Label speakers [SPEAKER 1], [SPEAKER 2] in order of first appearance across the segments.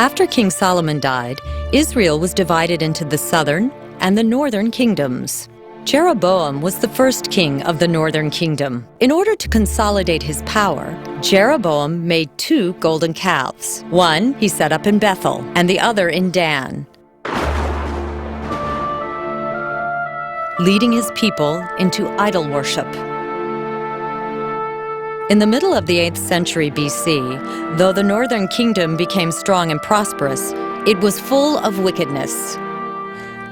[SPEAKER 1] After King Solomon died, Israel was divided into the southern and the northern kingdoms. Jeroboam was the first king of the northern kingdom. In order to consolidate his power, Jeroboam made 2 golden calves. One he set up in Bethel and the other in Dan, leading his people into idol worship. In the middle of the 8th century BC, though the northern kingdom became strong and prosperous, it was full of wickedness.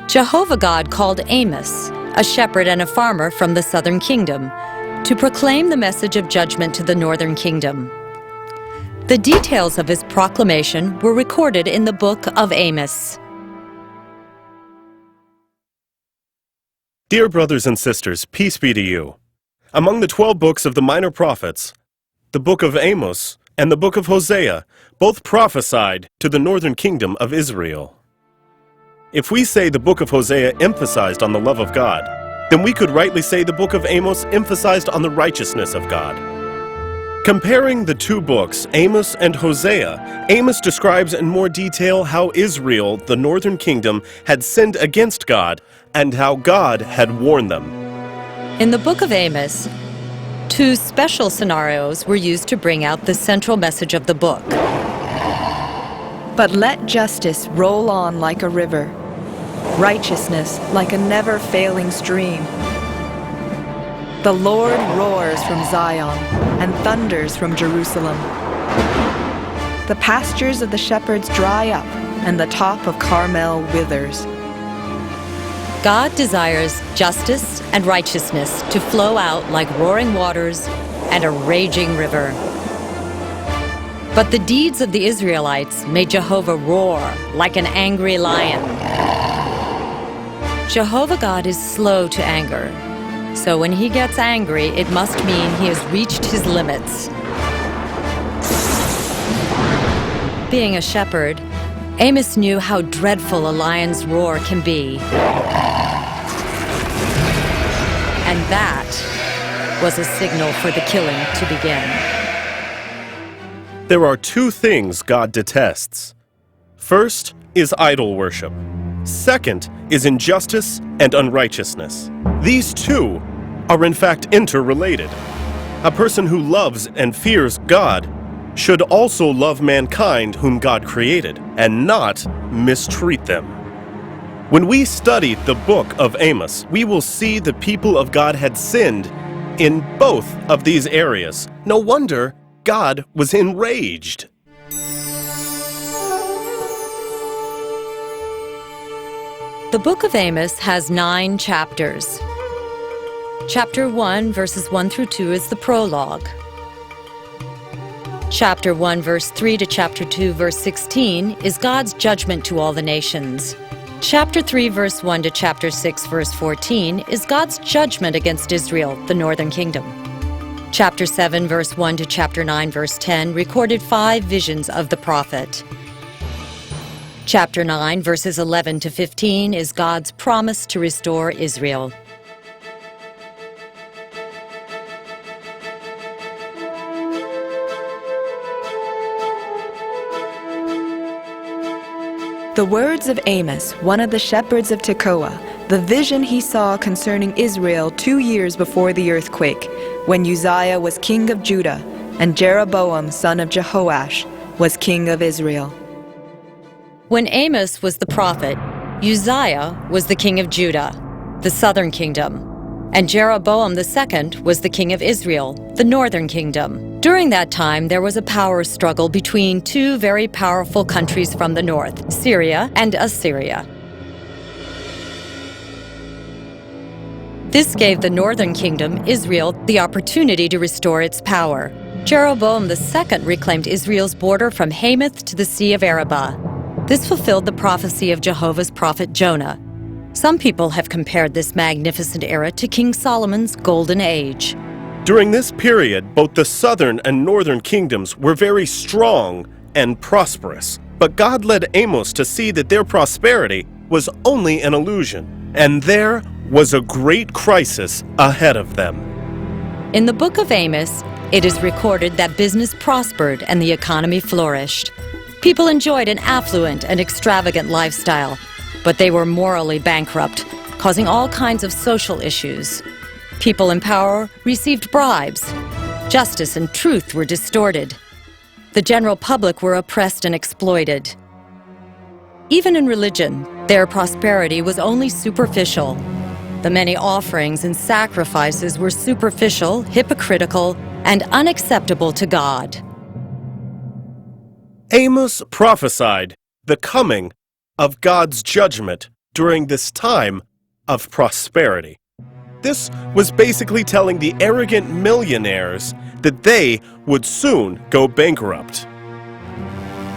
[SPEAKER 1] Jehovah God called Amos, a shepherd and a farmer from the southern kingdom, to proclaim the message of judgment to the northern kingdom. The details of his proclamation were recorded in the Book of Amos.
[SPEAKER 2] Dear brothers and sisters, peace be to you. Among the 12 books of the minor prophets, the Book of Amos and the Book of Hosea both prophesied to the northern kingdom of Israel. If we say the Book of Hosea emphasized on the love of God, then we could rightly say the Book of Amos emphasized on the righteousness of God. Comparing the 2 books, Amos and Hosea, Amos describes in more detail how Israel, the northern kingdom, had sinned against God and how God had warned them.
[SPEAKER 1] In the Book of Amos, 2 special scenarios were used to bring out the central message of the book.
[SPEAKER 3] But let justice roll on like a river, righteousness like a never-failing stream. The Lord roars from Zion and thunders from Jerusalem. The pastures of the shepherds dry up, and the top of Carmel withers.
[SPEAKER 1] God desires justice and righteousness to flow out like roaring waters and a raging river. But the deeds of the Israelites made Jehovah roar like an angry lion. Jehovah God is slow to anger, so when he gets angry, it must mean he has reached his limits. Being a shepherd, Amos knew how dreadful a lion's roar can be. And that was a signal for the killing to begin.
[SPEAKER 2] There are 2 things God detests. First is idol worship. Second is injustice and unrighteousness. These 2 are in fact interrelated. A person who loves and fears God should also love mankind whom God created and not mistreat them. When we study the Book of Amos, we will see the people of God had sinned in both of these areas. No wonder God was enraged.
[SPEAKER 1] The Book of Amos has 9 chapters. Chapter 1, verses 1 through 2 is the prologue. Chapter 1, verse 3 to chapter 2, verse 16 is God's judgment to all the nations. Chapter 3, verse 1 to chapter 6, verse 14 is God's judgment against Israel, the northern kingdom. Chapter 7, verse 1 to chapter 9, verse 10 recorded 5 visions of the prophet. Chapter 9, verses 11 to 15 is God's promise to restore Israel.
[SPEAKER 3] The words of Amos, one of the shepherds of Tekoa, the vision he saw concerning Israel 2 years before the earthquake, when Uzziah was king of Judah and Jeroboam, son of Jehoash, was king of Israel.
[SPEAKER 1] When Amos was the prophet, Uzziah was the king of Judah, the southern kingdom, and Jeroboam II was the king of Israel, the northern kingdom. During that time, there was a power struggle between 2 very powerful countries from the north, Syria and Assyria. This gave the northern kingdom, Israel, the opportunity to restore its power. Jeroboam II reclaimed Israel's border from Hamath to the Sea of Arabah. This fulfilled the prophecy of Jehovah's prophet Jonah. Some people have compared this magnificent era to King Solomon's golden age.
[SPEAKER 2] During this period, both the southern and northern kingdoms were very strong and prosperous. But God led Amos to see that their prosperity was only an illusion, and there was a great crisis ahead of them.
[SPEAKER 1] In the Book of Amos, it is recorded that business prospered and the economy flourished. People enjoyed an affluent and extravagant lifestyle, but they were morally bankrupt, causing all kinds of social issues. People in power received bribes. Justice and truth were distorted. The general public were oppressed and exploited. Even in religion, their prosperity was only superficial. The many offerings and sacrifices were superficial, hypocritical, and unacceptable to God.
[SPEAKER 2] Amos prophesied the coming of God's judgment during this time of prosperity. This was basically telling the arrogant millionaires that they would soon go bankrupt.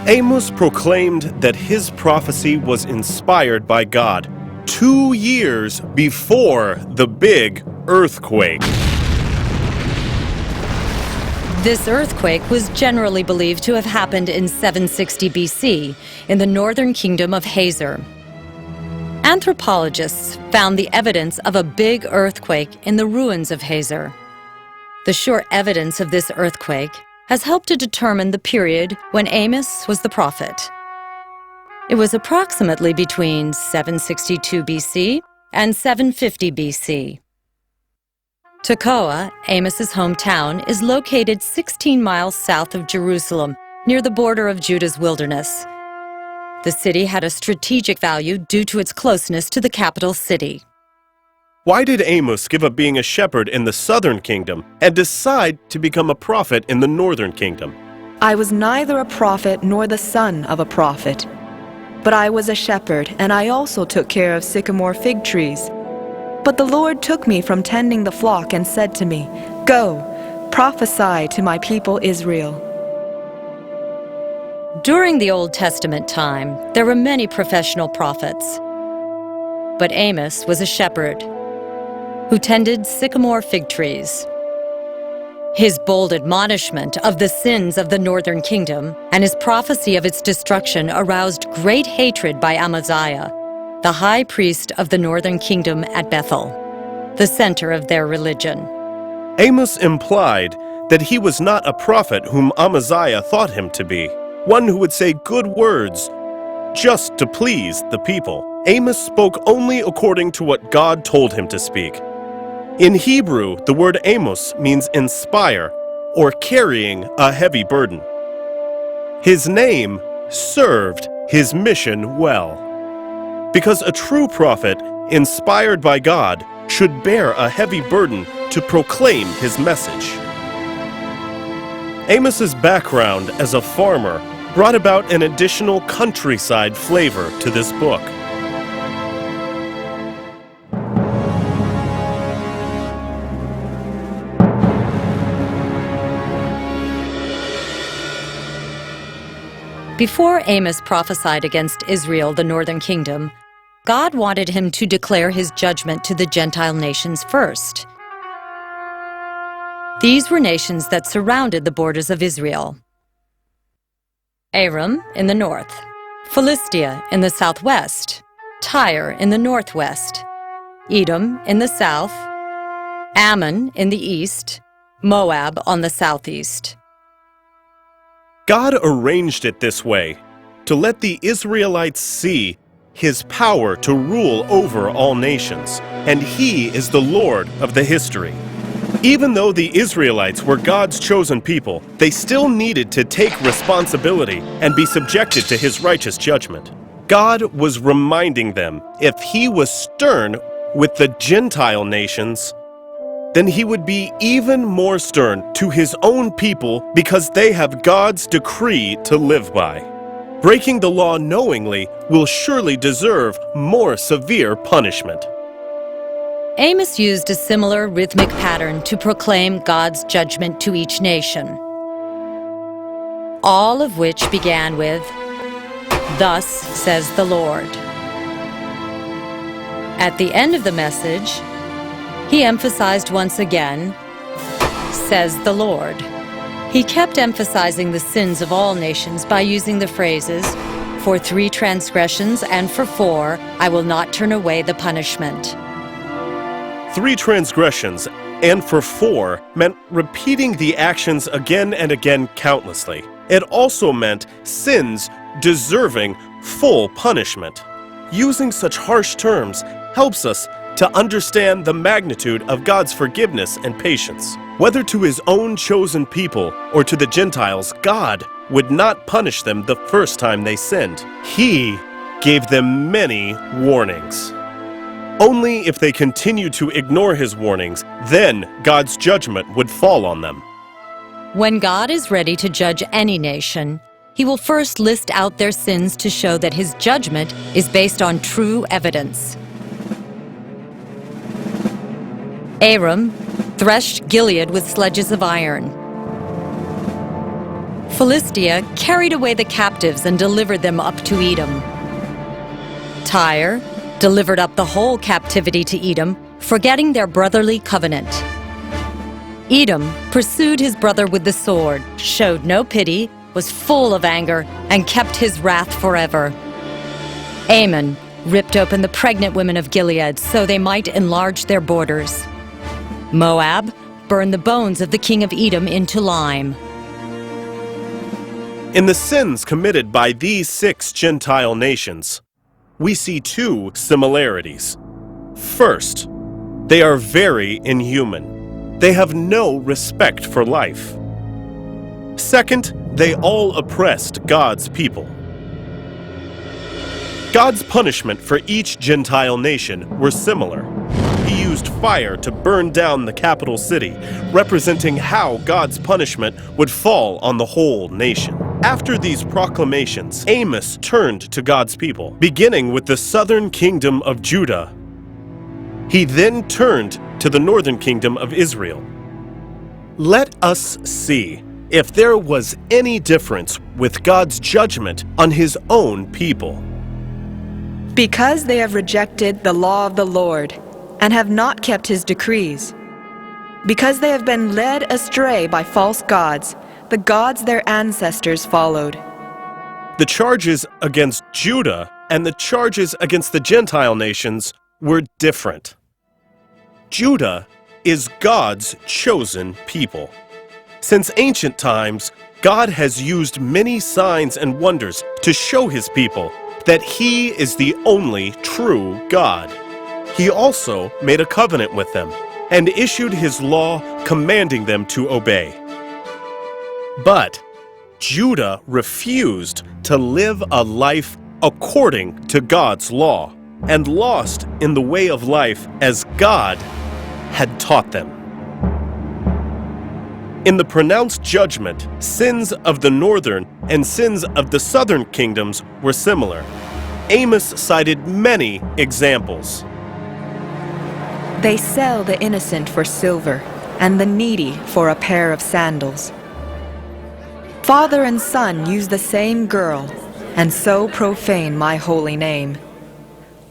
[SPEAKER 2] Amos proclaimed that his prophecy was inspired by God 2 years before the big earthquake.
[SPEAKER 1] This earthquake was generally believed to have happened in 760 BC in the northern kingdom of Hazor. Anthropologists found the evidence of a big earthquake in the ruins of Hazor. The sure evidence of this earthquake has helped to determine the period when Amos was the prophet. It was approximately between 762 BC and 750 BC. Tekoa, Amos's hometown, is located 16 miles south of Jerusalem, near the border of Judah's wilderness. The city had a strategic value due to its closeness to the capital city.
[SPEAKER 2] Why did Amos give up being a shepherd in the southern kingdom and decide to become a prophet in the northern kingdom?
[SPEAKER 3] I was neither a prophet nor the son of a prophet. But I was a shepherd, and I also took care of sycamore fig trees. But the Lord took me from tending the flock and said to me, "Go, prophesy to my people Israel."
[SPEAKER 1] During the Old Testament time, there were many professional prophets. But Amos was a shepherd who tended sycamore fig trees. His bold admonishment of the sins of the northern kingdom and his prophecy of its destruction aroused great hatred by Amaziah, the high priest of the northern kingdom at Bethel, the center of their religion.
[SPEAKER 2] Amos implied that he was not a prophet whom Amaziah thought him to be, one who would say good words just to please the people. Amos spoke only according to what God told him to speak. In Hebrew, the word Amos means inspire or carrying a heavy burden. His name served his mission well, because a true prophet, inspired by God, should bear a heavy burden to proclaim his message. Amos's background as a farmer brought about an additional countryside flavor to this book.
[SPEAKER 1] Before Amos prophesied against Israel, the northern kingdom, God wanted him to declare his judgment to the Gentile nations first. These were nations that surrounded the borders of Israel: Aram in the north, Philistia in the southwest, Tyre in the northwest, Edom in the south, Ammon in the east, Moab on the southeast.
[SPEAKER 2] God arranged it this way to let the Israelites see his power to rule over all nations, and he is the Lord of the history. Even though the Israelites were God's chosen people, they still needed to take responsibility and be subjected to his righteous judgment. God was reminding them if he was stern with the Gentile nations, then he would be even more stern to his own people because they have God's decree to live by. Breaking the law knowingly will surely deserve more severe punishment.
[SPEAKER 1] Amos used a similar rhythmic pattern to proclaim God's judgment to each nation, all of which began with, "Thus says the Lord." At the end of the message, he emphasized once again, "says the Lord." He kept emphasizing the sins of all nations by using the phrases, "For 3 transgressions and for 4, I will not turn away the punishment."
[SPEAKER 2] 3 transgressions and for 4 meant repeating the actions again and again countlessly. It also meant sins deserving full punishment. Using such harsh terms helps us to understand the magnitude of God's forgiveness and patience. Whether to His own chosen people or to the Gentiles, God would not punish them the first time they sinned. He gave them many warnings. Only if they continued to ignore His warnings, then God's judgment would fall on them.
[SPEAKER 1] When God is ready to judge any nation, He will first list out their sins to show that His judgment is based on true evidence. Aram threshed Gilead with sledges of iron. Philistia carried away the captives and delivered them up to Edom. Tyre delivered up the whole captivity to Edom, forgetting their brotherly covenant. Edom pursued his brother with the sword, showed no pity, was full of anger, and kept his wrath forever. Ammon ripped open the pregnant women of Gilead so they might enlarge their borders. Moab burned the bones of the king of Edom into lime.
[SPEAKER 2] In the sins committed by these 6 Gentile nations, we see 2 similarities. First, they are very inhuman. They have no respect for life. Second, they all oppressed God's people. God's punishment for each Gentile nation were similar. He used fire to burn down the capital city, representing how God's punishment would fall on the whole nation. After these proclamations, Amos turned to God's people, beginning with the southern kingdom of Judah. He then turned to the northern kingdom of Israel. Let us see if there was any difference with God's judgment on His own people.
[SPEAKER 3] Because they have rejected the law of the Lord and have not kept His decrees, because they have been led astray by false gods, the gods their ancestors followed.
[SPEAKER 2] The charges against Judah and the charges against the Gentile nations were different. Judah is God's chosen people. Since ancient times, God has used many signs and wonders to show His people that He is the only true God. He also made a covenant with them and issued His law commanding them to obey. But Judah refused to live a life according to God's law and lost in the way of life as God had taught them. In the pronounced judgment, sins of the northern and sins of the southern kingdoms were similar. Amos cited many examples.
[SPEAKER 3] They sell the innocent for silver and the needy for a pair of sandals. Father and son use the same girl and so profane my holy name.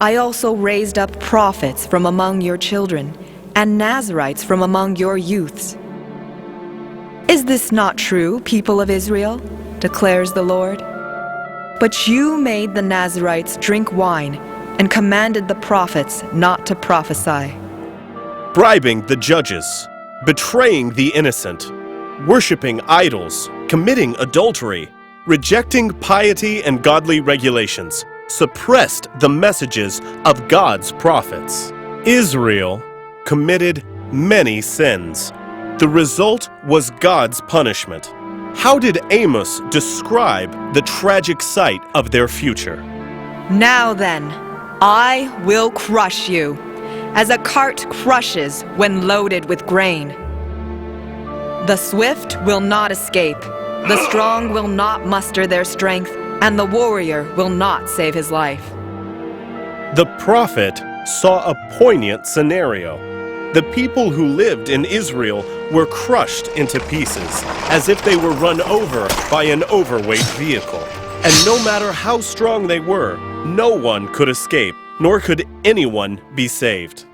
[SPEAKER 3] I also raised up prophets from among your children and Nazirites from among your youths. Is this not true, people of Israel? Declares the Lord. But you made the Nazirites drink wine and commanded the prophets not to prophesy.
[SPEAKER 2] Bribing the judges, betraying the innocent, worshiping idols, committing adultery, rejecting piety and godly regulations, suppressed the messages of God's prophets. Israel committed many sins. The result was God's punishment. How did Amos describe the tragic sight of their future?
[SPEAKER 3] Now then, I will crush you, as a cart crushes when loaded with grain. The swift will not escape, the strong will not muster their strength, and the warrior will not save his life.
[SPEAKER 2] The prophet saw a poignant scenario. The people who lived in Israel were crushed into pieces, as if they were run over by an overweight vehicle. And no matter how strong they were, no one could escape, nor could anyone be saved.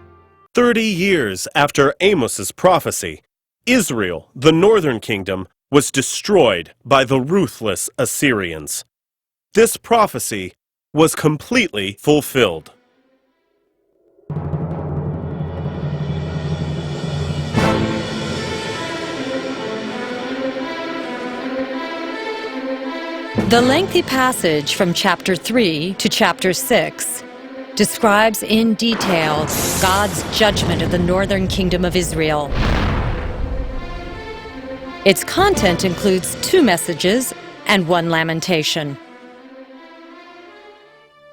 [SPEAKER 2] 30 years after Amos's prophecy, Israel, the northern kingdom, was destroyed by the ruthless Assyrians. This prophecy was completely fulfilled.
[SPEAKER 1] The lengthy passage from chapter 3 to chapter 6 describes in detail God's judgment of the northern kingdom of Israel. Its content includes 2 messages and 1 lamentation.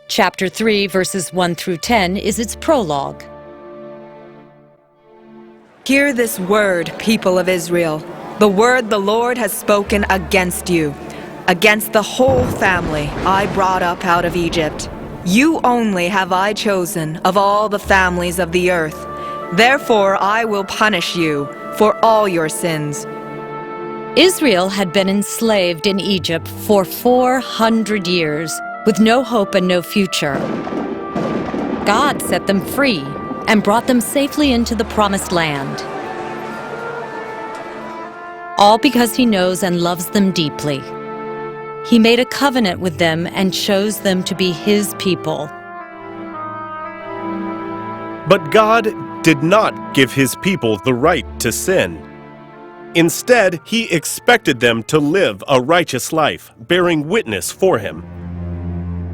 [SPEAKER 1] Chapter 3, verses 1 through 10 is its prologue.
[SPEAKER 3] Hear this word, people of Israel, the word the Lord has spoken against you, against the whole family I brought up out of Egypt. You only have I chosen of all the families of the earth. Therefore I will punish you for all your sins.
[SPEAKER 1] Israel had been enslaved in Egypt for 400 years, with no hope and no future. God set them free and brought them safely into the promised land. All because He knows and loves them deeply. He made a covenant with them and chose them to be His people.
[SPEAKER 2] But God did not give His people the right to sin. Instead, He expected them to live a righteous life, bearing witness for Him.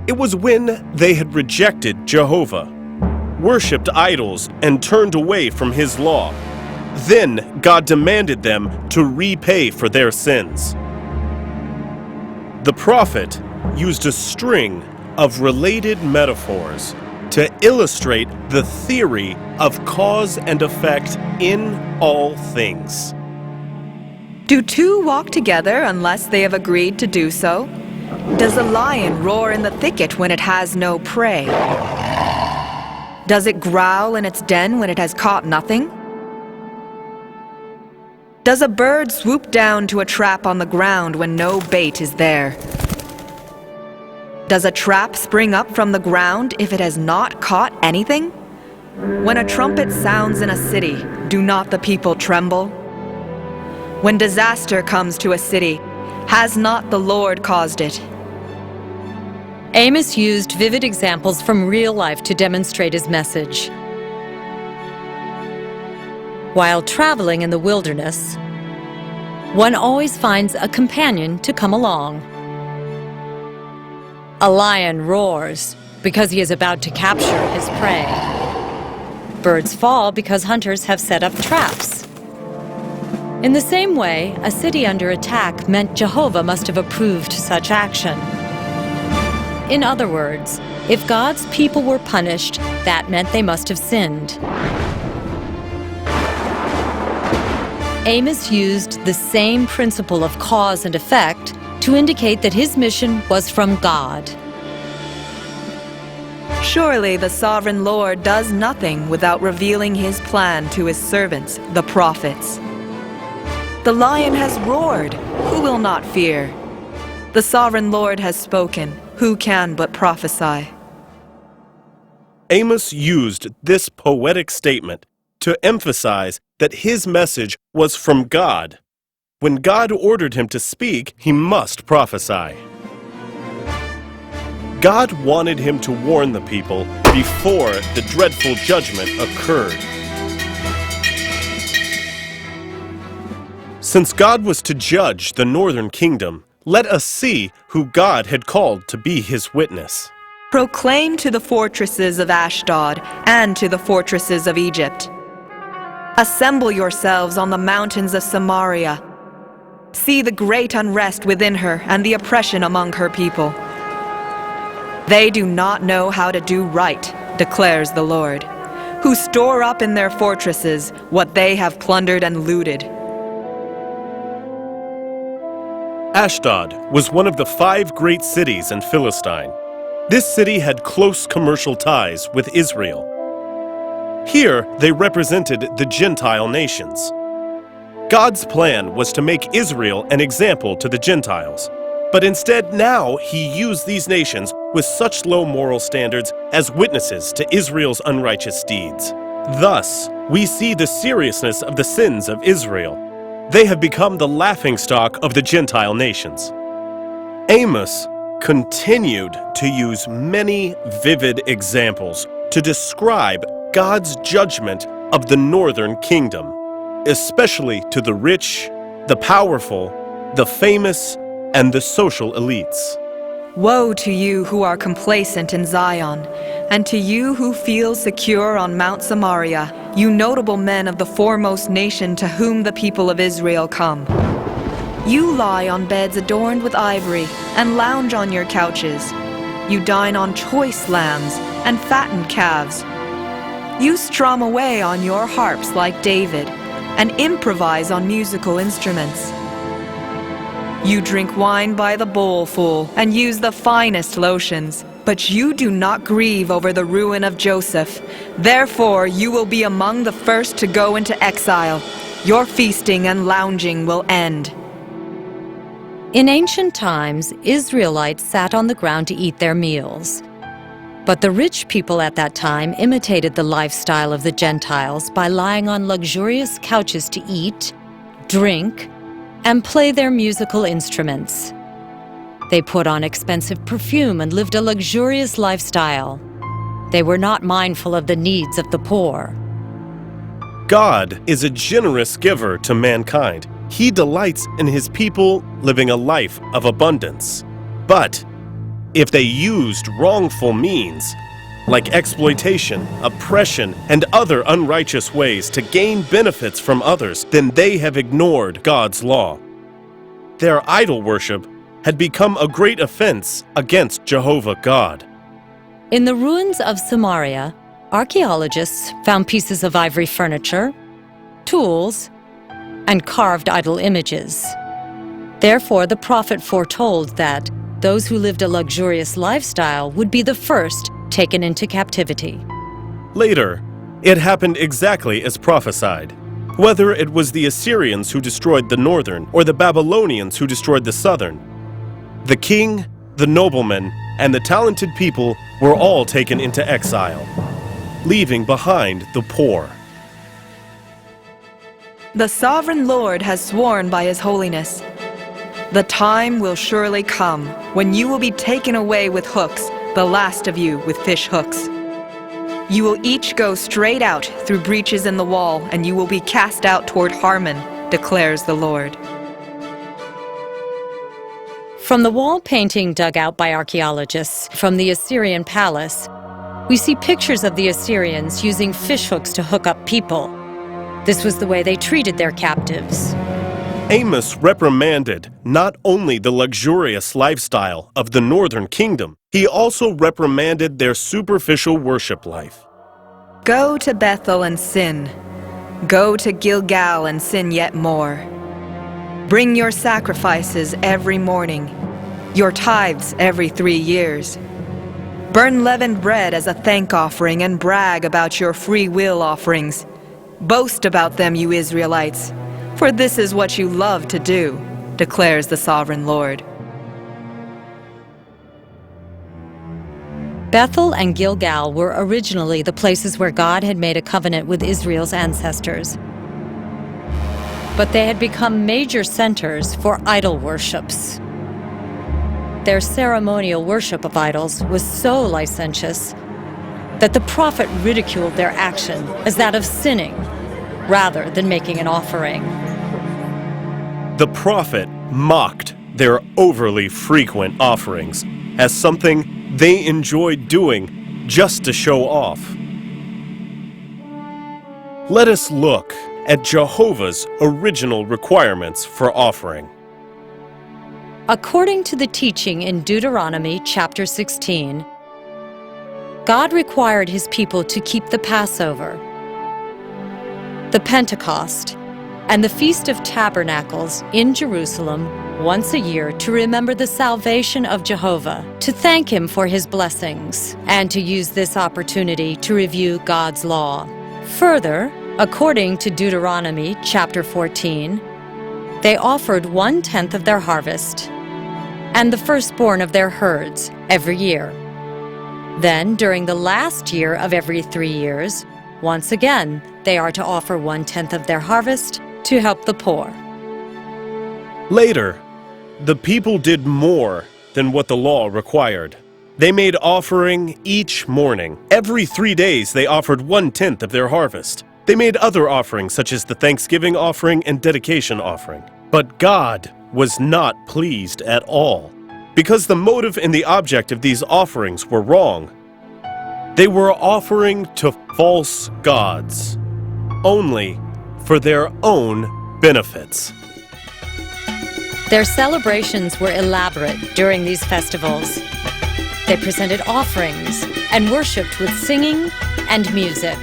[SPEAKER 2] It was when they had rejected Jehovah, worshipped idols, and turned away from His law. Then God demanded them to repay for their sins. The prophet used a string of related metaphors to illustrate the theory of cause and effect in all things.
[SPEAKER 3] Do 2 walk together unless they have agreed to do so? Does a lion roar in the thicket when it has no prey? Does it growl in its den when it has caught nothing? Does a bird swoop down to a trap on the ground when no bait is there? Does a trap spring up from the ground if it has not caught anything? When a trumpet sounds in a city, do not the people tremble? When disaster comes to a city, has not the Lord caused it?
[SPEAKER 1] Amos used vivid examples from real life to demonstrate his message. While traveling in the wilderness, one always finds a companion to come along. A lion roars because he is about to capture his prey. Birds fall because hunters have set up traps. In the same way, a city under attack meant Jehovah must have approved such action. In other words, if God's people were punished, that meant they must have sinned. Amos used the same principle of cause and effect to indicate that his mission was from God.
[SPEAKER 3] Surely the sovereign Lord does nothing without revealing His plan to His servants, the prophets. The lion has roared, who will not fear? The sovereign Lord has spoken, who can but prophesy?
[SPEAKER 2] Amos used this poetic statement to emphasize that his message was from God. When God ordered him to speak, he must prophesy. God wanted him to warn the people before the dreadful judgment occurred. Since God was to judge the northern kingdom, let us see who God had called to be His witness.
[SPEAKER 3] Proclaim to the fortresses of Ashdod and to the fortresses of Egypt. Assemble yourselves on the mountains of Samaria. See the great unrest within her and the oppression among her people. They do not know how to do right, declares the Lord, who store up in their fortresses what they have plundered and looted.
[SPEAKER 2] Ashdod was one of the 5 great cities in Philistine. This city had close commercial ties with Israel. Here, they represented the Gentile nations. God's plan was to make Israel an example to the Gentiles, but instead now He used these nations with such low moral standards as witnesses to Israel's unrighteous deeds. Thus, we see the seriousness of the sins of Israel. They have become the laughingstock of the Gentile nations. Amos continued to use many vivid examples to describe God's judgment of the northern kingdom, especially to the rich, the powerful, the famous, and the social elites.
[SPEAKER 3] Woe to you who are complacent in Zion, and to you who feel secure on Mount Samaria, you notable men of the foremost nation to whom the people of Israel come. You lie on beds adorned with ivory, and lounge on your couches. You dine on choice lambs and fattened calves. You strum away on your harps like David, and improvise on musical instruments. You drink wine by the bowlful and use the finest lotions, but you do not grieve over the ruin of Joseph. Therefore, you will be among the first to go into exile. Your feasting and lounging will end.
[SPEAKER 1] In ancient times, Israelites sat on the ground to eat their meals. But the rich people at that time imitated the lifestyle of the Gentiles by lying on luxurious couches to eat, drink, and play their musical instruments. They put on expensive perfume and lived a luxurious lifestyle. They were not mindful of the needs of the poor.
[SPEAKER 2] God is a generous giver to mankind. He delights in his people living a life of abundance. But if they used wrongful means, like exploitation, oppression, and other unrighteous ways to gain benefits from others, then they have ignored God's law. Their idol worship had become a great offense against Jehovah God.
[SPEAKER 1] In the ruins of Samaria, archaeologists found pieces of ivory furniture, tools, and carved idol images. Therefore, the prophet foretold that those who lived a luxurious lifestyle would be the first taken into captivity.
[SPEAKER 2] Later, it happened exactly as prophesied. Whether it was the Assyrians who destroyed the northern or the Babylonians who destroyed the southern, the king, the noblemen, and the talented people were all taken into exile, leaving behind the poor.
[SPEAKER 3] The sovereign Lord has sworn by his holiness. The time will surely come when you will be taken away with hooks, the last of you with fish hooks. You will each go straight out through breaches in the wall, and you will be cast out toward Harmon, declares the Lord.
[SPEAKER 1] From the wall painting dug out by archaeologists from the Assyrian palace, we see pictures of the Assyrians using fish hooks to hook up people. This was the way they treated their captives.
[SPEAKER 2] Amos reprimanded not only the luxurious lifestyle of the northern kingdom, he also reprimanded their superficial worship life.
[SPEAKER 3] Go to Bethel and sin. Go to Gilgal and sin yet more. Bring your sacrifices every morning, your tithes every 3 years. Burn leavened bread as a thank offering and brag about your free will offerings. Boast about them, you Israelites, for this is what you love to do, declares the sovereign Lord.
[SPEAKER 1] Bethel and Gilgal were originally the places where God had made a covenant with Israel's ancestors. But they had become major centers for idol worships. Their ceremonial worship of idols was so licentious that the prophet ridiculed their action as that of sinning rather than making an offering.
[SPEAKER 2] The prophet mocked their overly frequent offerings as something they enjoyed doing just to show off. Let us look at Jehovah's original requirements for offering.
[SPEAKER 1] According to the teaching in Deuteronomy chapter 16, God required his people to keep the Passover, the Pentecost, and the Feast of Tabernacles in Jerusalem once a year to remember the salvation of Jehovah, to thank him for his blessings, and to use this opportunity to review God's law. Further, according to Deuteronomy chapter 14, they offered 1/10 of their harvest and the firstborn of their herds every year. Then, during the last year of every 3 years, once again, they are to offer 1/10 of their harvest to help the poor.
[SPEAKER 2] Later, the people did more than what the law required. They made offering each morning. Every 3 days, they offered 1/10 of their harvest. They made other offerings such as the Thanksgiving offering and dedication offering. But God was not pleased at all, because the motive and the object of these offerings were wrong. They were offering to false gods, only for their own benefits.
[SPEAKER 1] Their celebrations were elaborate during these festivals. They presented offerings and worshipped with singing and music.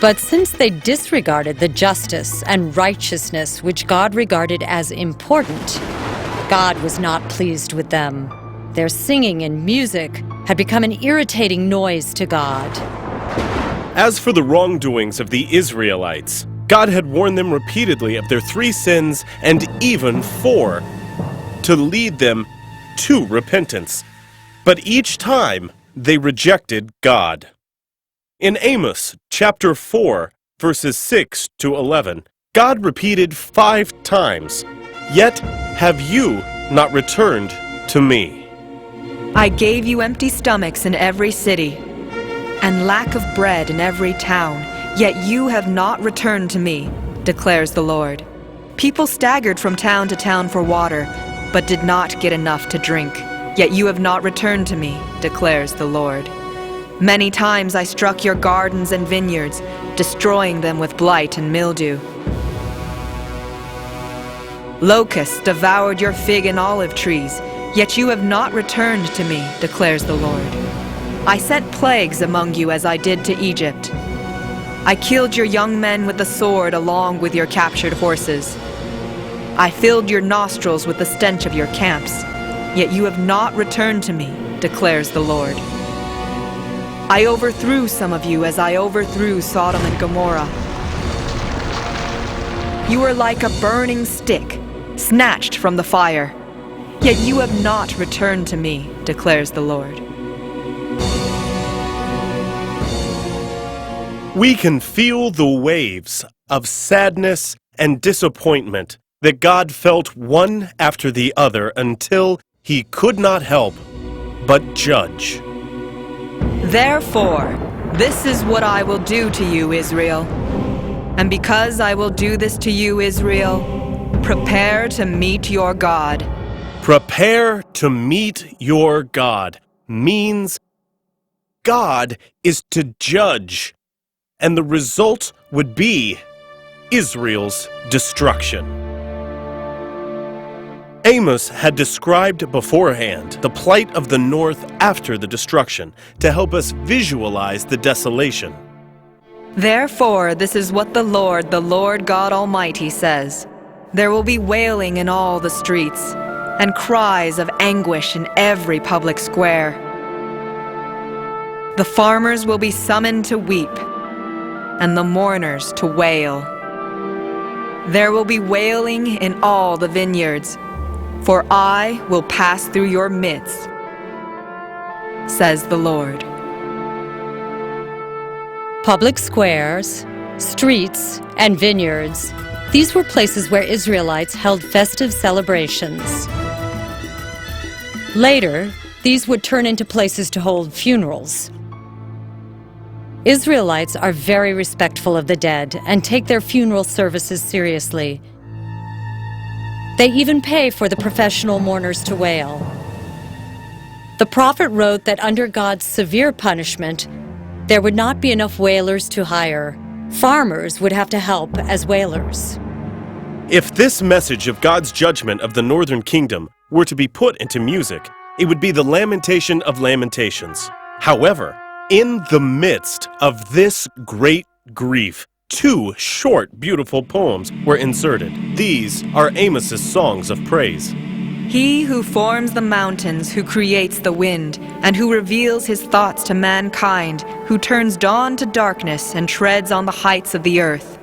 [SPEAKER 1] But since they disregarded the justice and righteousness which God regarded as important, God was not pleased with them. Their singing and music had become an irritating noise to God.
[SPEAKER 2] As for the wrongdoings of the Israelites, God had warned them repeatedly of their 3 sins and even 4, to lead them to repentance. But each time they rejected God. In Amos chapter 4, verses 6 to 11, God repeated 5 times, "Yet have you not returned to me."
[SPEAKER 3] I gave you empty stomachs in every city, and lack of bread in every town, yet you have not returned to me, declares the Lord. People staggered from town to town for water, but did not get enough to drink, yet you have not returned to me, declares the Lord. Many times I struck your gardens and vineyards, destroying them with blight and mildew. Locusts devoured your fig and olive trees, yet you have not returned to me, declares the Lord. I sent plagues among you as I did to Egypt. I killed your young men with the sword along with your captured horses. I filled your nostrils with the stench of your camps, yet you have not returned to me, declares the Lord. I overthrew some of you as I overthrew Sodom and Gomorrah. You are like a burning stick, snatched from the fire, yet you have not returned to me, declares the Lord.
[SPEAKER 2] We can feel the waves of sadness and disappointment that God felt one after the other until he could not help but judge.
[SPEAKER 3] Therefore, this is what I will do to you, Israel. And because I will do this to you, Israel, prepare to meet your God.
[SPEAKER 2] Prepare to meet your God means God is to judge, and the result would be Israel's destruction. Amos had described beforehand the plight of the north after the destruction to help us visualize the desolation.
[SPEAKER 3] Therefore, this is what the Lord God Almighty says. There will be wailing in all the streets, and cries of anguish in every public square. The farmers will be summoned to weep, and the mourners to wail. There will be wailing in all the vineyards, for I will pass through your midst, says the Lord.
[SPEAKER 1] Public squares, streets, and vineyards. These were places where Israelites held festive celebrations. Later, these would turn into places to hold funerals. Israelites are very respectful of the dead and take their funeral services seriously. They even pay for the professional mourners to wail. The prophet wrote that under God's severe punishment, there would not be enough wailers to hire. Farmers would have to help as wailers.
[SPEAKER 2] If this message of God's judgment of the northern kingdom were to be put into music, it would be the lamentation of lamentations. However, in the midst of this great grief, 2 short, beautiful poems were inserted. These are Amos's songs of praise.
[SPEAKER 3] He who forms the mountains, who creates the wind, and who reveals his thoughts to mankind, who turns dawn to darkness and treads on the heights of the earth.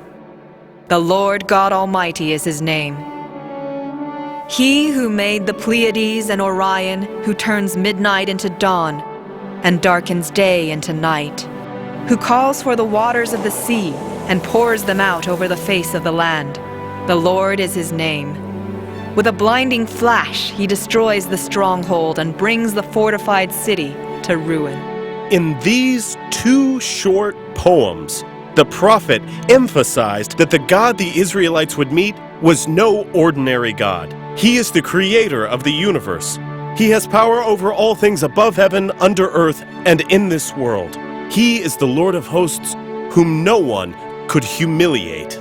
[SPEAKER 3] The Lord God Almighty is his name. He who made the Pleiades and Orion, who turns midnight into dawn and darkens day into night, who calls for the waters of the sea and pours them out over the face of the land. The Lord is his name. With a blinding flash, he destroys the stronghold and brings the fortified city to ruin.
[SPEAKER 2] In these 2 short poems, The prophet emphasized that the God the Israelites would meet was no ordinary God. He is the creator of the universe. He has power over all things above heaven, under earth, and in this world. He is the Lord of hosts, whom no one could humiliate.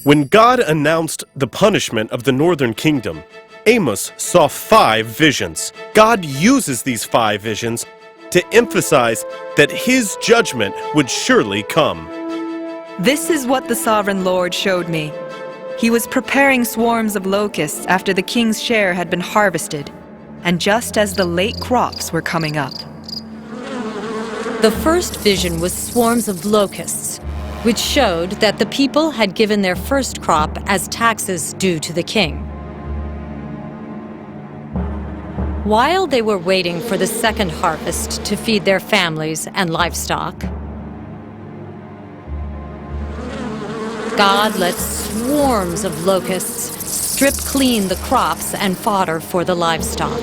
[SPEAKER 2] When God announced the punishment of the northern kingdom, Amos saw 5 visions. God uses these 5 visions to emphasize that his judgment would surely come.
[SPEAKER 3] This is what the sovereign Lord showed me. He was preparing swarms of locusts after the king's share had been harvested, and just as the late crops were coming up.
[SPEAKER 1] The first vision was swarms of locusts, which showed that the people had given their first crop as taxes due to the king. While they were waiting for the second harvest to feed their families and livestock, God let swarms of locusts strip clean the crops and fodder for the livestock.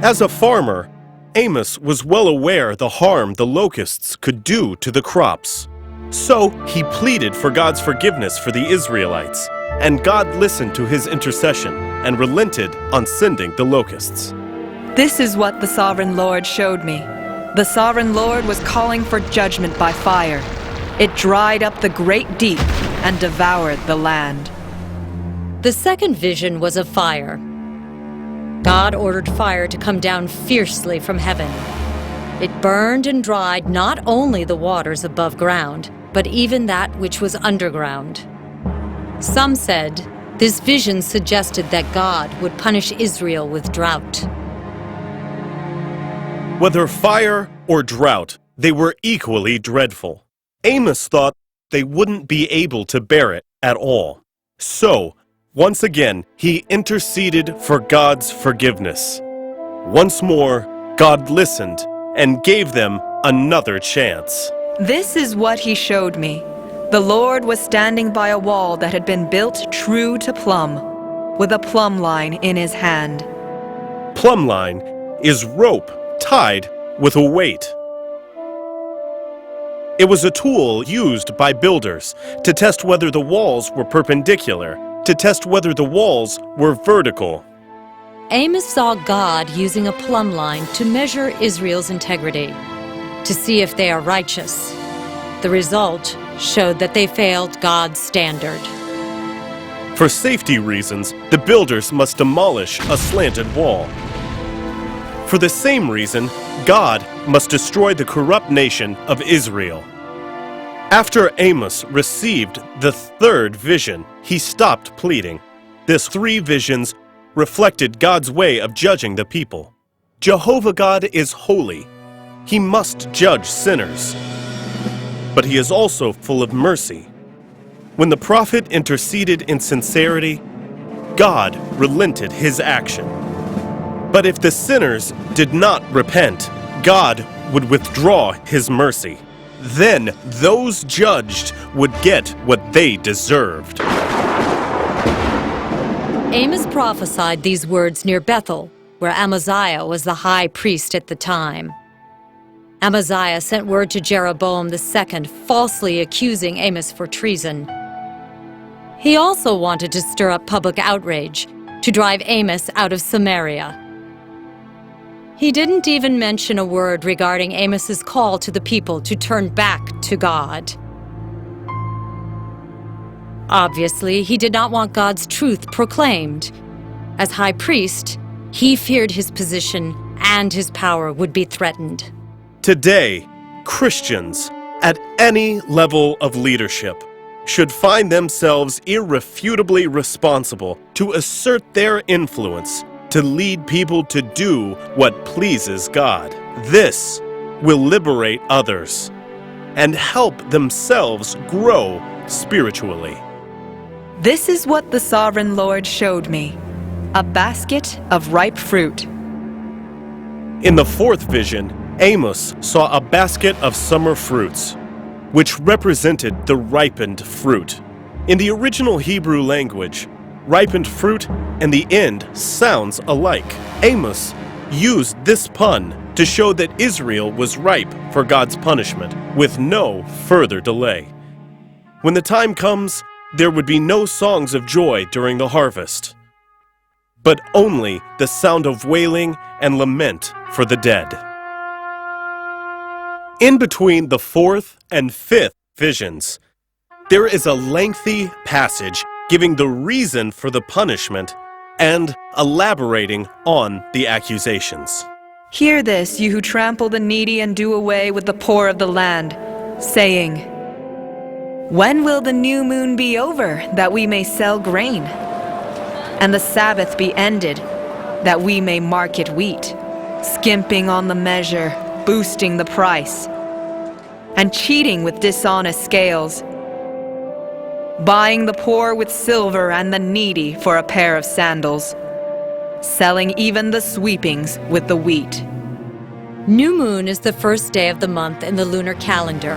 [SPEAKER 2] As a farmer, Amos was well aware the harm the locusts could do to the crops. So he pleaded for God's forgiveness for the Israelites, and God listened to his intercession and relented on sending the locusts.
[SPEAKER 3] This is what the sovereign Lord showed me. The sovereign Lord was calling for judgment by fire. It dried up the great deep and devoured the land.
[SPEAKER 1] The second vision was of fire. God ordered fire to come down fiercely from heaven. It burned and dried not only the waters above ground, but even that which was underground. Some said this vision suggested that God would punish Israel with drought.
[SPEAKER 2] Whether fire or drought, they were equally dreadful. Amos thought they wouldn't be able to bear it at all. So, once again, he interceded for God's forgiveness. Once more, God listened and gave them another chance.
[SPEAKER 3] This is what he showed me. The Lord was standing by a wall that had been built true to plumb, with a plumb line in his hand.
[SPEAKER 2] Plumb line is rope tied with a weight. It was a tool used by builders to test whether the walls were perpendicular, to test whether the walls were vertical.
[SPEAKER 1] Amos saw God using a plumb line to measure Israel's integrity, to see if they are righteous. The result showed that they failed God's standard.
[SPEAKER 2] For safety reasons, the builders must demolish a slanted wall. For the same reason, God must destroy the corrupt nation of Israel. After Amos received the third vision, he stopped pleading. These 3 visions reflected God's way of judging the people. Jehovah God is holy. He must judge sinners. But he is also full of mercy. When the prophet interceded in sincerity, God relented his action. But if the sinners did not repent, God would withdraw his mercy. Then those judged would get what they deserved.
[SPEAKER 1] Amos prophesied these words near Bethel, where Amaziah was the high priest at the time. Amaziah sent word to Jeroboam II, falsely accusing Amos for treason. He also wanted to stir up public outrage, to drive Amos out of Samaria. He didn't even mention a word regarding Amos's call to the people to turn back to God. Obviously, he did not want God's truth proclaimed. As high priest, he feared his position and his power would be threatened.
[SPEAKER 2] Today, Christians at any level of leadership should find themselves irrefutably responsible to assert their influence to lead people to do what pleases God. This will liberate others and help themselves grow spiritually.
[SPEAKER 3] This is what the sovereign Lord showed me, a basket of ripe fruit.
[SPEAKER 2] In the 4th vision, Amos saw a basket of summer fruits, which represented the ripened fruit. In the original Hebrew language, ripened fruit and the end sounds alike. Amos used this pun to show that Israel was ripe for God's punishment with no further delay. When the time comes, there would be no songs of joy during the harvest, but only the sound of wailing and lament for the dead. In between the fourth and fifth visions, there is a lengthy passage giving the reason for the punishment and elaborating on the accusations.
[SPEAKER 3] Hear this, you who trample the needy and do away with the poor of the land, saying, when will the new moon be over, that we may sell grain? And the Sabbath be ended, that we may market wheat, skimping on the measure, boosting the price, and cheating with dishonest scales, buying the poor with silver and the needy for a pair of sandals, selling even the sweepings with the wheat.
[SPEAKER 1] New moon is the first day of the month in the lunar calendar.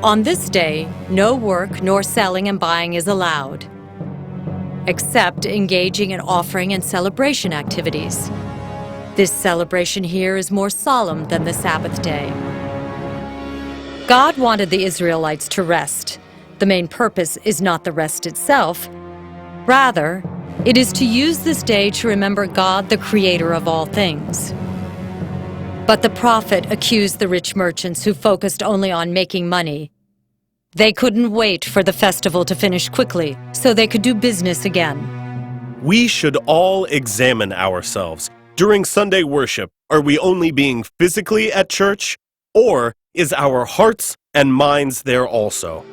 [SPEAKER 1] On this day, no work nor selling and buying is allowed, except engaging in offering and celebration activities. This celebration here is more solemn than the Sabbath day. God wanted the Israelites to rest. The main purpose is not the rest itself. Rather, it is to use this day to remember God, the creator of all things. But the prophet accused the rich merchants who focused only on making money. They couldn't wait for the festival to finish quickly, so they could do business again.
[SPEAKER 2] We should all examine ourselves. During Sunday worship, are we only being physically at church, or is our hearts and minds there also?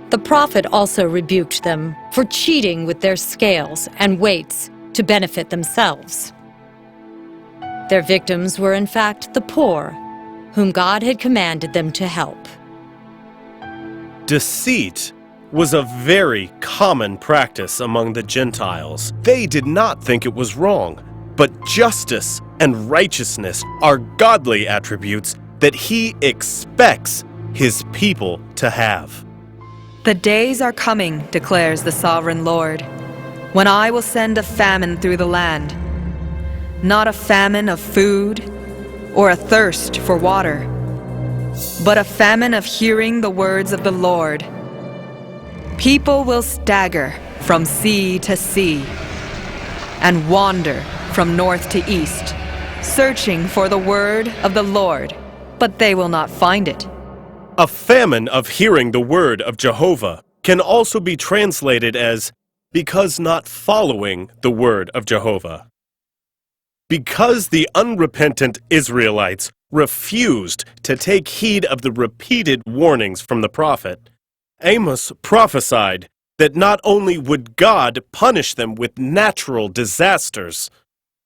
[SPEAKER 1] The prophet also rebuked them for cheating with their scales and weights to benefit themselves. Their victims were in fact the poor, whom God had commanded them to help.
[SPEAKER 2] Deceit was a very common practice among the Gentiles. They did not think it was wrong, but justice and righteousness are godly attributes that He expects His people to have.
[SPEAKER 3] The days are coming, declares the sovereign Lord, when I will send a famine through the land, not a famine of food or a thirst for water, but a famine of hearing the words of the Lord. People will stagger from sea to sea and wander from north to east, searching for the word of the Lord, but they will not find it.
[SPEAKER 2] A famine of hearing the word of Jehovah can also be translated as because not following the word of Jehovah. Because the unrepentant Israelites refused to take heed of the repeated warnings from the prophet, Amos prophesied that not only would God punish them with natural disasters,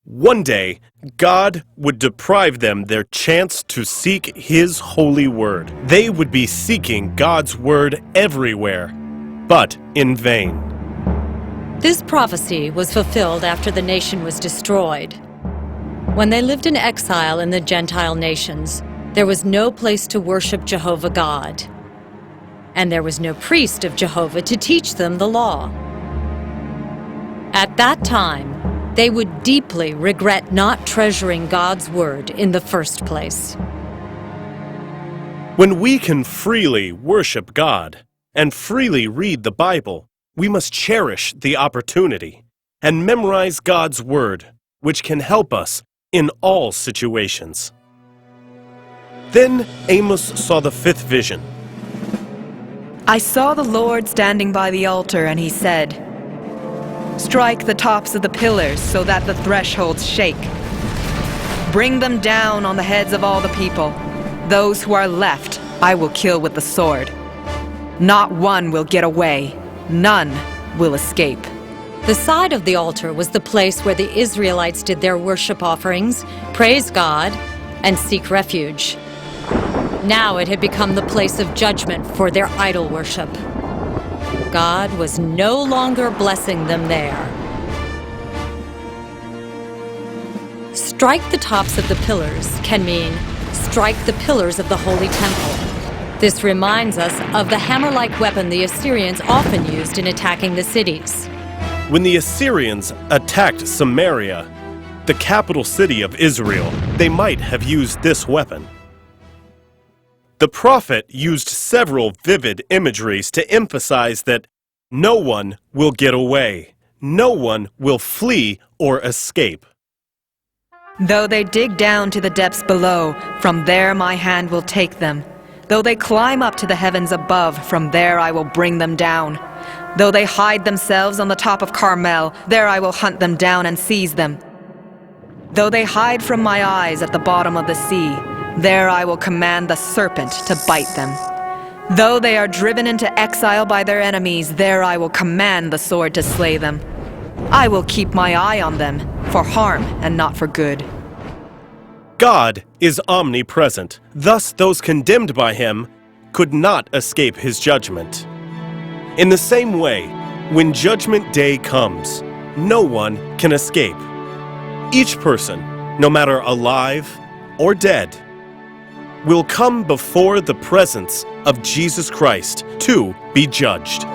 [SPEAKER 2] one day God would deprive them their chance to seek His holy word. They would be seeking God's word everywhere, but in vain.
[SPEAKER 1] This prophecy was fulfilled after the nation was destroyed. When they lived in exile in the Gentile nations, there was no place to worship Jehovah God, and there was no priest of Jehovah to teach them the law. At that time, they would deeply regret not treasuring God's word in the first place.
[SPEAKER 2] When we can freely worship God and freely read the Bible, we must cherish the opportunity and memorize God's word, which can help us in all situations. Then Amos saw the fifth vision.
[SPEAKER 3] I saw the Lord standing by the altar, and He said, strike the tops of the pillars so that the thresholds shake. Bring them down on the heads of all the people. Those who are left I will kill with the sword. Not one will get away. None will escape.
[SPEAKER 1] The side of the altar was the place where the Israelites did their worship offerings, praise God, and seek refuge. Now it had become the place of judgment for their idol worship. God was no longer blessing them there. Strike the tops of the pillars can mean strike the pillars of the holy temple. This reminds us of the hammer-like weapon the Assyrians often used in attacking the cities.
[SPEAKER 2] When the Assyrians attacked Samaria, the capital city of Israel, they might have used this weapon. The prophet used several vivid imageries to emphasize that no one will get away, no one will flee or escape.
[SPEAKER 3] Though they dig down to the depths below, from there my hand will take them. Though they climb up to the heavens above, from there I will bring them down. Though they hide themselves on the top of Carmel, there I will hunt them down and seize them. Though they hide from my eyes at the bottom of the sea, there I will command the serpent to bite them. Though they are driven into exile by their enemies, there I will command the sword to slay them. I will keep my eye on them, for harm and not for good.
[SPEAKER 2] God is omnipresent, thus those condemned by him could not escape his judgment. In the same way, when Judgment Day comes, no one can escape. Each person, no matter alive or dead, will come before the presence of Jesus Christ to be judged.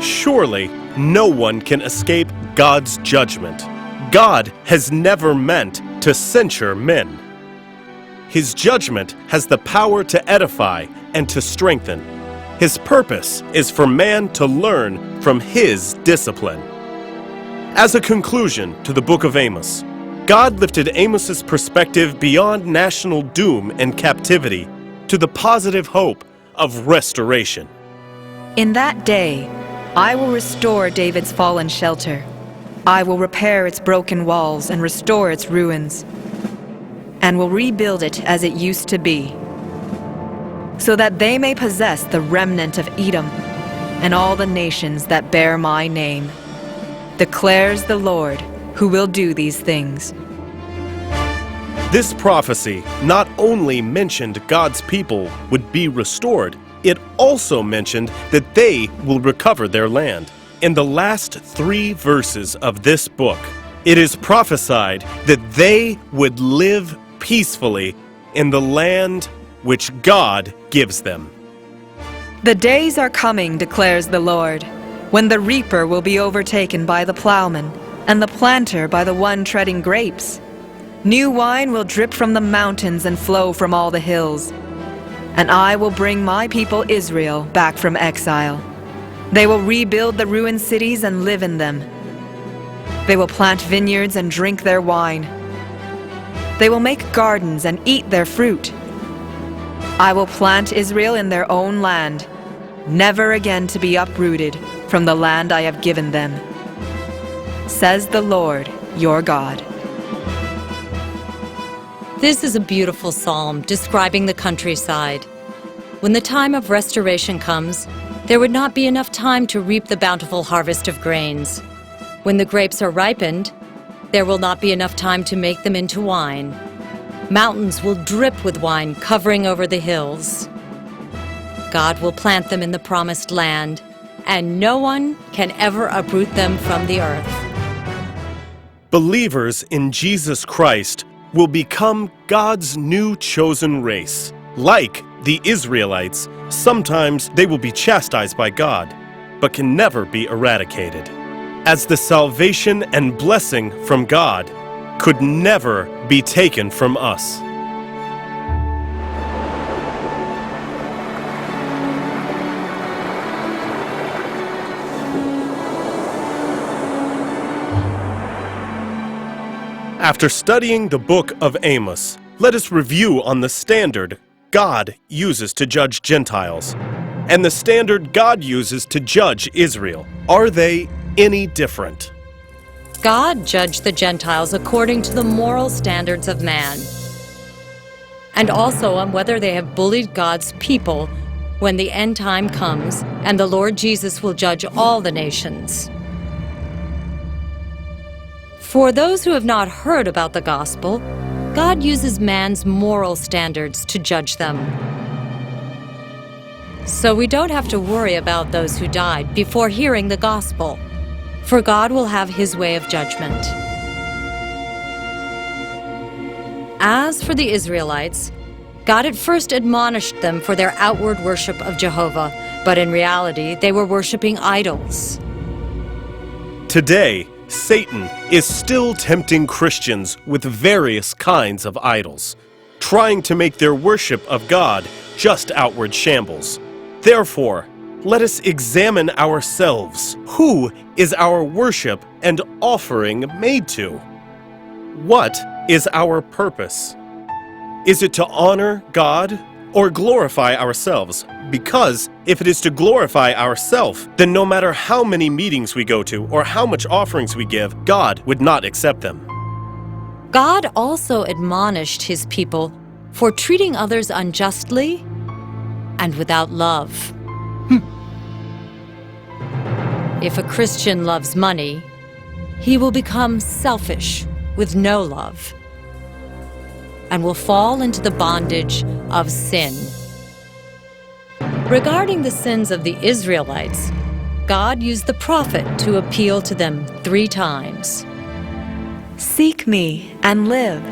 [SPEAKER 2] Surely, no one can escape God's judgment. God has never meant to censure men. His judgment has the power to edify and to strengthen. His purpose is for man to learn from his discipline. As a conclusion to the Book of Amos, God lifted Amos's perspective beyond national doom and captivity to the positive hope of restoration.
[SPEAKER 3] In that day, I will restore David's fallen shelter. I will repair its broken walls and restore its ruins, and will rebuild it as it used to be, so that they may possess the remnant of Edom and all the nations that bear my name, declares the Lord, who will do these things.
[SPEAKER 2] This prophecy not only mentioned God's people would be restored, it also mentioned that they will recover their land. In the last 3 verses of this book, it is prophesied that they would live peacefully in the land which God gives them.
[SPEAKER 3] The days are coming, declares the Lord, when the reaper will be overtaken by the plowman, and the planter by the one treading grapes. New wine will drip from the mountains and flow from all the hills. And I will bring my people Israel back from exile. They will rebuild the ruined cities and live in them. They will plant vineyards and drink their wine. They will make gardens and eat their fruit. I will plant Israel in their own land, never again to be uprooted from the land I have given them, says the Lord your God.
[SPEAKER 1] This is a beautiful psalm describing the countryside. When the time of restoration comes, there would not be enough time to reap the bountiful harvest of grains. When the grapes are ripened, there will not be enough time to make them into wine. Mountains will drip with wine, covering over the hills. God will plant them in the promised land, and no one can ever uproot them from the earth.
[SPEAKER 2] Believers in Jesus Christ will become God's new chosen race. Like the Israelites, sometimes they will be chastised by God, but can never be eradicated, as the salvation and blessing from God could never be taken from us. After studying the Book of Amos, let us review on the standard God uses to judge Gentiles and the standard God uses to judge Israel. Are they any different?
[SPEAKER 1] God judged the Gentiles according to the moral standards of man, and also on whether they have bullied God's people when the end time comes and the Lord Jesus will judge all the nations. For those who have not heard about the gospel, God uses man's moral standards to judge them. So we don't have to worry about those who died before hearing the gospel. for God will have his way of judgment. As for the Israelites, God at first admonished them for their outward worship of Jehovah, but in reality they were worshiping idols.
[SPEAKER 2] Today, Satan is still tempting Christians with various kinds of idols, trying to make their worship of God just outward shambles. Therefore, let us examine ourselves. Who is our worship and offering made to? What is our purpose? Is it to honor God or glorify ourselves? Because if it is to glorify ourselves, then no matter how many meetings we go to or how much offerings we give, God would not accept them.
[SPEAKER 1] God also admonished his people for treating others unjustly and without love. If a Christian loves money, he will become selfish with no love and will fall into the bondage of sin. Regarding the sins of the Israelites, God used the prophet to appeal to them 3 times.
[SPEAKER 3] Seek me and live.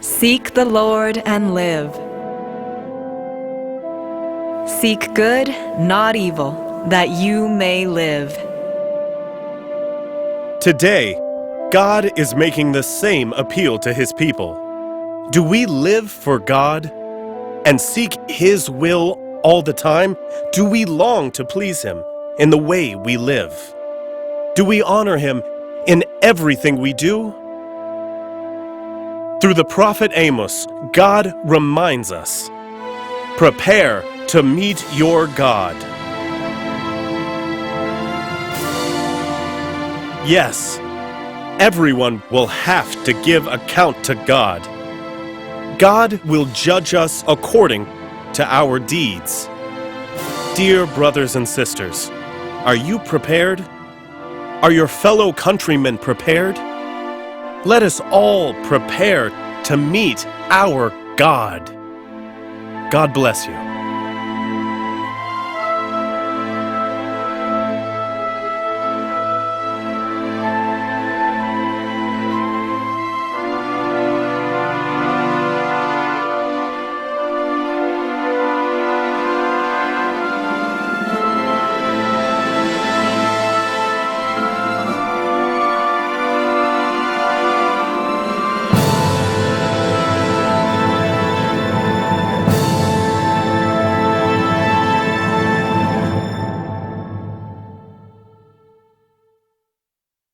[SPEAKER 3] Seek the Lord and live. Seek good, not evil, that you may live.
[SPEAKER 2] Today, God is making the same appeal to his people. Do we live for God and seek his will all the time? Do we long to please him in the way we live? Do we honor him in everything we do? Through the prophet Amos, God reminds us, prepare to meet your God. Yes, everyone will have to give account to God. God will judge us according to our deeds. Dear brothers and sisters, are you prepared? Are your fellow countrymen prepared? Let us all prepare to meet our God. God bless you.